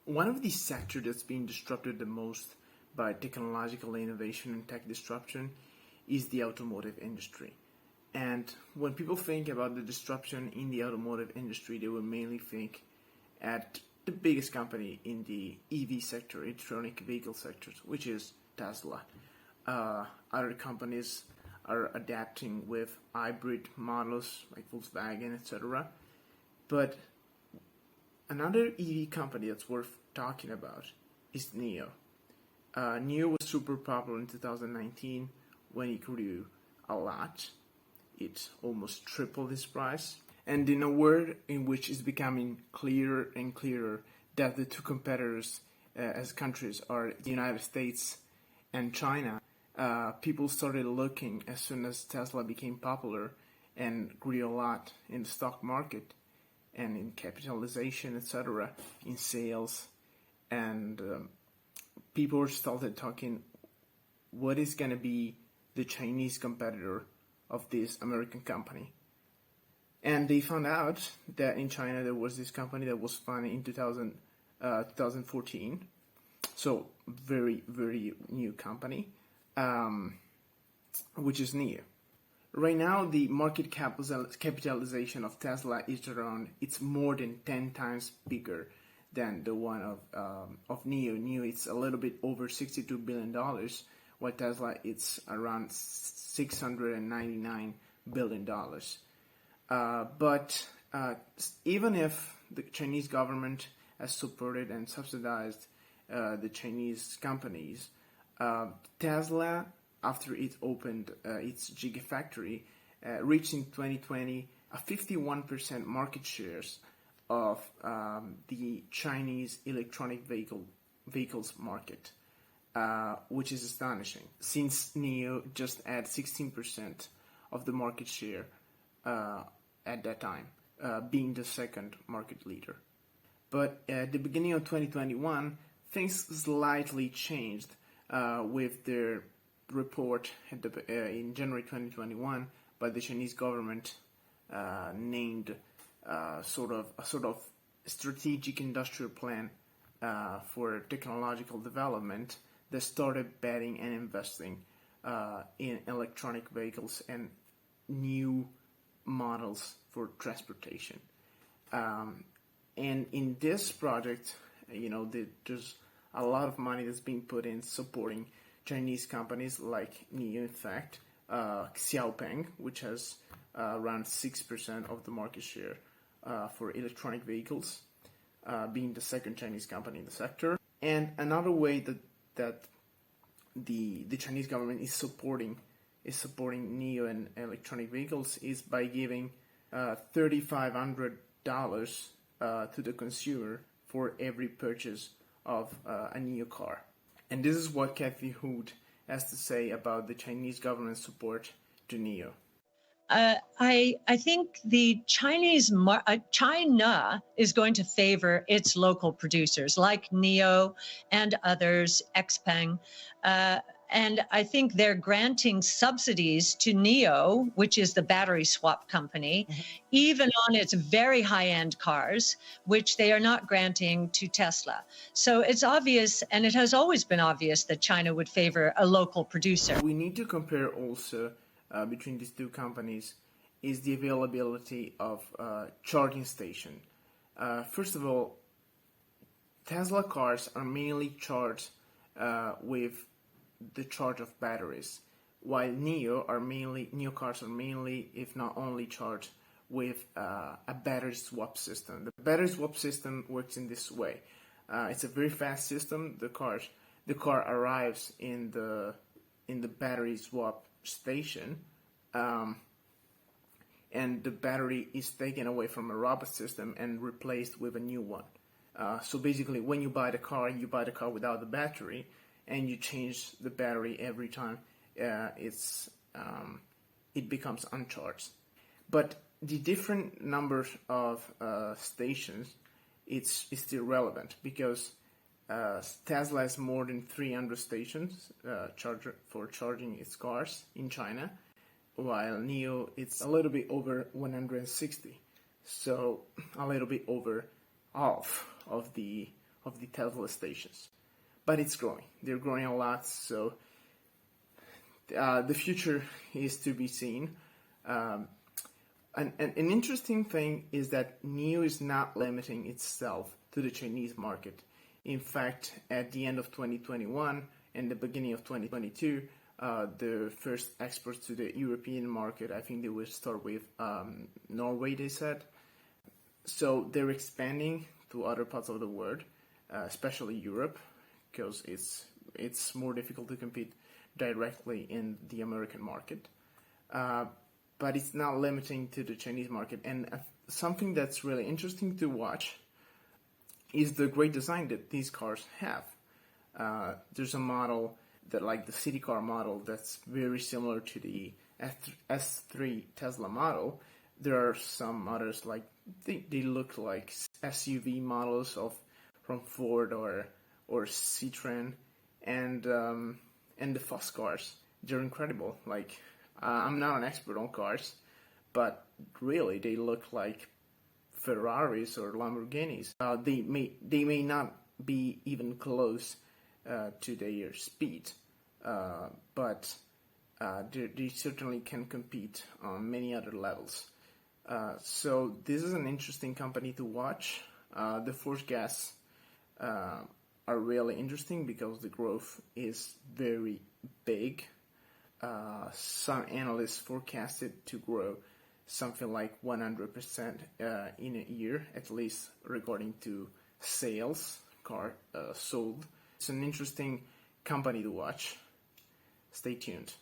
One of the sectors that's being disrupted the most by technological innovation and tech disruption is the automotive industry. And when people think about the disruption in the automotive industry, they will mainly think at the biggest company in the EV sector, electronic vehicle sectors, which is Tesla. Other companies are adapting with hybrid models like Volkswagen, etc. But another EV company that's worth talking about is NIO. NIO was super popular in 2019 when it grew a lot. It almost tripled its price. And in a world in which it's becoming clearer and clearer that the two competitors as countries are the United States and China, people started looking as soon as Tesla became popular and grew a lot in the stock market and in capitalization, etc., in sales. And people started talking, what is going to be the Chinese competitor of this American company? And they found out that in China there was this company that was founded in 2014. So very, very new company, which is NIO. Right now, the market capitalization of Tesla is around, it's more than 10 times bigger than the one of NIO. NIO, it's a little bit over $62 billion, while Tesla, it's around $699 billion. But even if the Chinese government has supported and subsidized the Chinese companies, Tesla, after it opened its Gigafactory, reached in 2020 a 51% market shares of the Chinese electronic vehicles market, which is astonishing, since NIO just had 16% of the market share at that time, being the second market leader. But at the beginning of 2021, things slightly changed with their report in January 2021 by the Chinese government, named sort of strategic industrial plan for technological development that started betting and investing in electronic vehicles and new models for transportation. And in this project, there's a lot of money that's being put in supporting Chinese companies like NIO, in fact, Xiaopeng, which has around 6% of the market share for electronic vehicles, being the second Chinese company in the sector. And another way that the Chinese government is supporting NIO and electronic vehicles is by giving $3,500 to the consumer for every purchase of a NIO car. And this is what Kathy Hood has to say about the Chinese government support to NIO. I think the China is going to favor its local producers like NIO and others, XPeng. And I think they're granting subsidies to NIO, which is the battery swap company, even on its very high-end cars, which they are not granting to Tesla. So it's obvious, and it has always been obvious, that China would favor a local producer. We need to compare also between these two companies is the availability of charging station. First of all, Tesla cars are mainly charged with the charge of batteries, while NIO cars are mainly, if not only, charged with a battery swap system. The battery swap system works in this way. It's a very fast system. The car arrives in the battery swap station, and the battery is taken away from a robot system and replaced with a new one. So basically, when you buy the car without the battery, and you change the battery every time it becomes uncharged. But the different numbers of stations, it's still relevant, because Tesla has more than 300 stations for charging its cars in China, while NIO, it's a little bit over 160. So a little bit over half of the of the Tesla stations. But it's growing. They're growing a lot, so the future is to be seen. An interesting thing is that NIO is not limiting itself to the Chinese market. In fact, at the end of 2021 and the beginning of 2022, the first exports to the European market, I think they will start with Norway, they said. So they're expanding to other parts of the world, especially Europe, because it's more difficult to compete directly in the American market. But it's not limiting to the Chinese market. And something that's really interesting to watch is the great design that these cars have. There's a model that, like the city car model, that's very similar to the S3 Tesla model. There are some others, like they look like SUV models from Ford or Citroen, and the fast cars. They're incredible. Like, I'm not an expert on cars, but really they look like Ferraris or Lamborghinis. They may not be even close to their speed, but they certainly can compete on many other levels. So this is an interesting company to watch. The force gas are really interesting because the growth is very big. Some analysts forecast it to grow something like 100% in a year, at least regarding to sales, car sold. It's an interesting company to watch. Stay tuned.